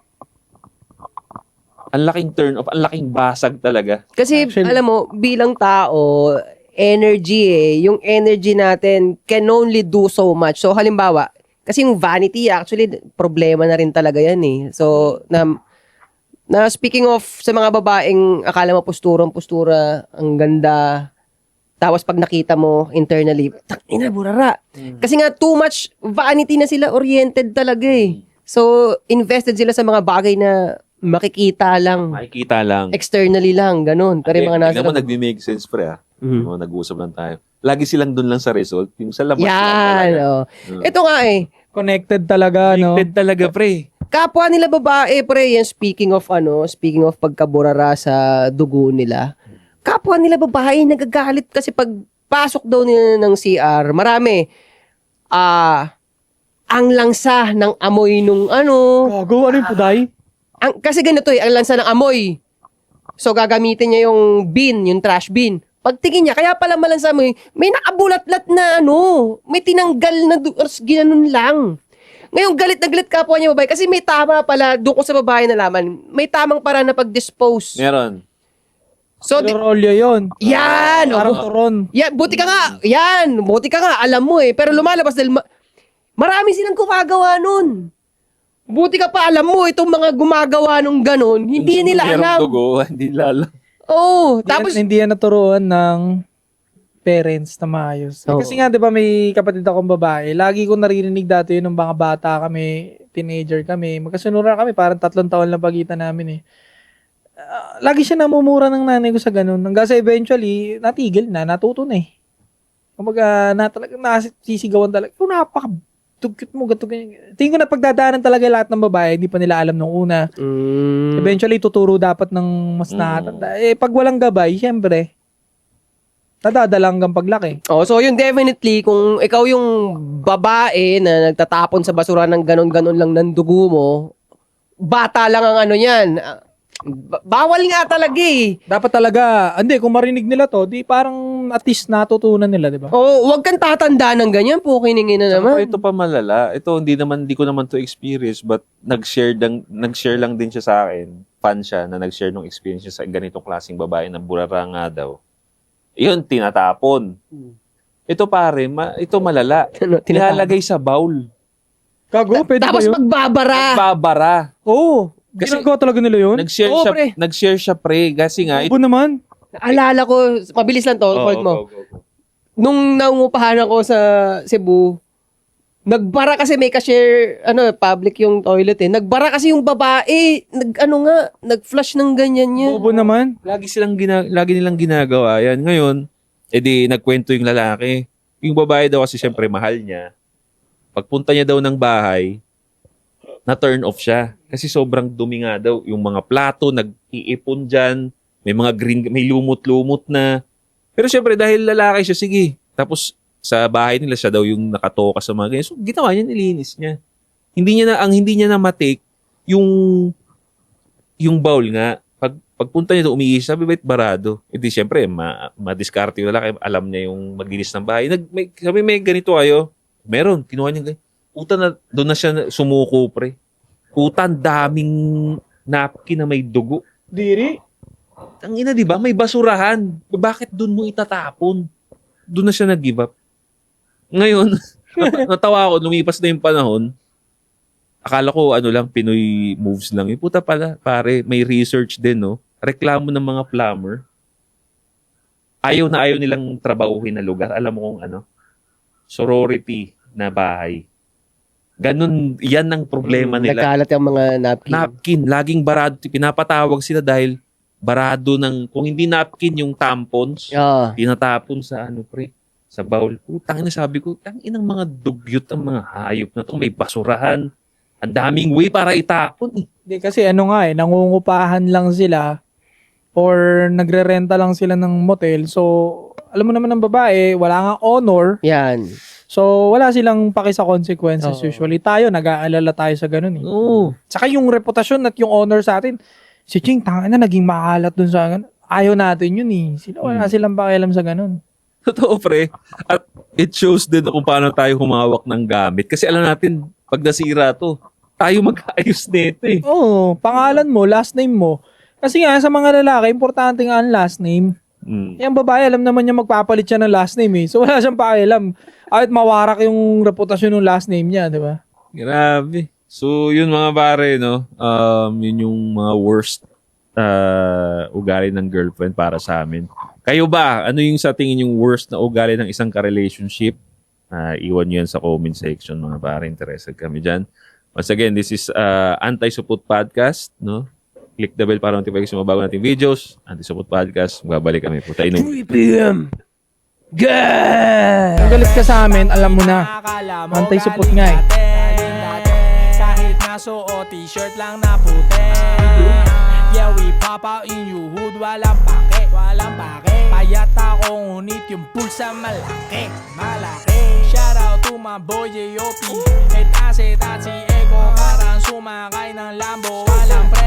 Ang laking turn off, ang laking basag talaga. Kasi, Actually, alam mo, bilang tao, energy yung energy natin can only do so much. So, halimbawa, kasi yung vanity, actually, problema na rin talaga yan eh. So, na speaking of sa mga babaeng akala mo postura, ang ganda, tapos pag nakita mo internally, tangina, burara. Kasi nga, too much vanity na sila, oriented talaga eh. So, invested sila sa mga bagay na makikita lang. Externally lang, ganun. Pero yung mga nasa... Tingnan mo, nagme-make sense, pre, nag-uusap lang tayo. Lagi silang doon lang sa result. Yung sa labas yan, lang talaga. Ito nga eh. Connected talaga, Connected talaga, pre. Kapwa nila babae, pre, yan speaking of pagkaburara sa dugo nila. Kapwa nila babae, nagagalit kasi pag pasok daw nila ng CR, marami, ang langsa ng amoy nung Gago, ano yung puday? Kasi ganito ang langsa ng amoy. So, gagamitin niya yung bin, yung trash bin. Pagtingin niya, kaya pala malansa mo, may nakabulat-lat na may tinanggal na ginanon lang. Ngayon, galit na galit kapwa niya babae kasi may tama pala, doon ko sa babae nalaman, may tamang paraan na pag-dispose. Meron. So, Rolyo yun. yan! Parang turon. Yan, buti ka nga, alam mo Pero lumalabas dahil marami silang gumagawa nun. Buti ka pa alam mo, itong mga gumagawa nung ganon, hindi nila Merong alam. dugo, hindi nila alam. Oo, tapos, Hindi yan naturuan ng parents na maayos. Oo. Kasi nga, di ba, may kapatid akong babae. Lagi ko naririnig dati yun nung mga bata kami, teenager kami. Magkasunuran kami, parang 3 taon lang pagitan namin lagi siya namumura ng nanay ko sa ganun. Hanggang sa eventually, natigil na, natuto na Kumbaga, nasisigawan talaga. Kung napaka-tugkit mo, gato ganyan. Tingin ko na pagdadaanan talaga lahat ng babae, hindi pa nila alam nung una. Eventually, tuturo dapat ng mas nakatanda. Pag walang gabay, syempre, nadadala hanggang paglaki. so yun definitely, kung ikaw yung babae na nagtatapon sa basura ng ganon-ganon lang ng dugo mo, bata lang ang yan. Bawal nga talaga Dapat talaga, hindi, kung marinig nila to, di parang at least natutunan nila, di ba? Huwag kang tatanda ng ganyan, pukiningin na Saka naman. ito pa malala. Ito hindi ko naman to experience but nag-share lang din siya sa akin. Fan siya na nag-share ng experience niya sa ganitong klaseng babae na burara nga daw. Yun, tinatapon. Ito pare, ito malala. Nilalagay sa bowl. Kago, pwede ba Tapos yun? Babara. Oo. Kasi- Ginagawa talaga nila yun? Nag-share siya pre. Kasi nga, Opo naman. Alala ko, mabilis lang to, fault mo. Go. Nung nangungupahan ako sa Cebu, nagbara kasi may cashier, public yung toilet Nagbara kasi yung babae, nag-flush ng ganyan niya. Opo naman. Lagi nilang ginagawa yan. Ngayon, edi nagkwento yung lalaki. Yung babae daw kasi siyempre mahal niya. Pagpunta niya daw ng bahay, na-turn off siya. Kasi sobrang dumi nga daw. Yung mga plato, nag-iipon dyan. May mga green, may lumot-lumot na. Pero siyempre dahil lalaki siya, sige. Tapos sa bahay nila siya daw yung nakatoka sa mga ganyan. So ginawa niya, nilinis niya. Ang hindi niya na matake, yung bowl nga. Pagpunta niya doon, umiis, sabi ba't barado? Hindi siyempre, madiskarte yung lalaki. Alam niya yung maglinis ng bahay. Sabi may ganito kayo. Meron, kinuha niya ganyan. Doon na siya sumuko, pre. Daming napkin na may dugo. Diri? Ang ina, di ba? May basurahan. Bakit doon mo itatapon? Doon na siya nag-give up. Ngayon, natawa ako, lumipas na yung panahon. Akala ko, Pinoy moves lang. Puta pala, pare, may research din, no? Reklamo ng mga plumber. Ayaw nilang trabahuhin na lugar. Alam mo kung sorority na bahay. Ganun, yan ang problema nila. Nagkalat yung mga Napkin, laging barado. Pinapatawag sila dahil barado kung hindi napkin yung tampons, tinatapon sa sa bowl. Putang ina, sabi ko, tangin ang mga dugyot, ang mga hayop na to, may basurahan. Ang daming way para itapon. Hindi, kasi nangungupahan lang sila or nagre-renta lang sila ng motel. So, alam mo naman ng babae, wala nga honor. Yan. So, wala silang paki sa consequences. Oo. Usually tayo, nag-aalala tayo sa ganun Oo. Tsaka yung reputasyon at yung honor sa atin, si Ching, tanga na, naging maalat dun sa ganun. Ayaw natin yun wala silang pakialam sa ganun. Totoo, pre. At it shows din kung paano tayo humawak ng gamit. Kasi alam natin, pag nasira to, tayo mag-ayos nito Oo, pangalan mo, last name mo. Kasi nga, sa mga lalaki, importante nga ang last name. Yung babae, alam naman niya magpapalit siya ng last name So, wala siyang pakialam. Kahit mawarak yung reputasyon ng last name niya, di ba? Grabe. So, yun mga pare, no? Yun yung mga worst ugali ng girlfriend para sa amin. Kayo ba? Ano yung sa tingin yung worst na ugali ng isang ka-relationship? Iwan nyo yan sa comment section, mga pare. Interested kami dyan. Once again, this is Anti-Supot Podcast, no? Click the bell para notify sa mga bago nating videos. Anti-Supot Podcast. Magbabalik kami po. 3 p.m. Kung galit ka sa amin, alam mo na. Antay-supot nga Kahit nga suot t-shirt lang na puti. Yeah, we pop out in your hood, walang pake. Payat ako, ngunit yung pulsa malaki. Shout out to my boy J.O.P. Etase, tatsi, eko, karang sumakay ng Lambo. Walang preno.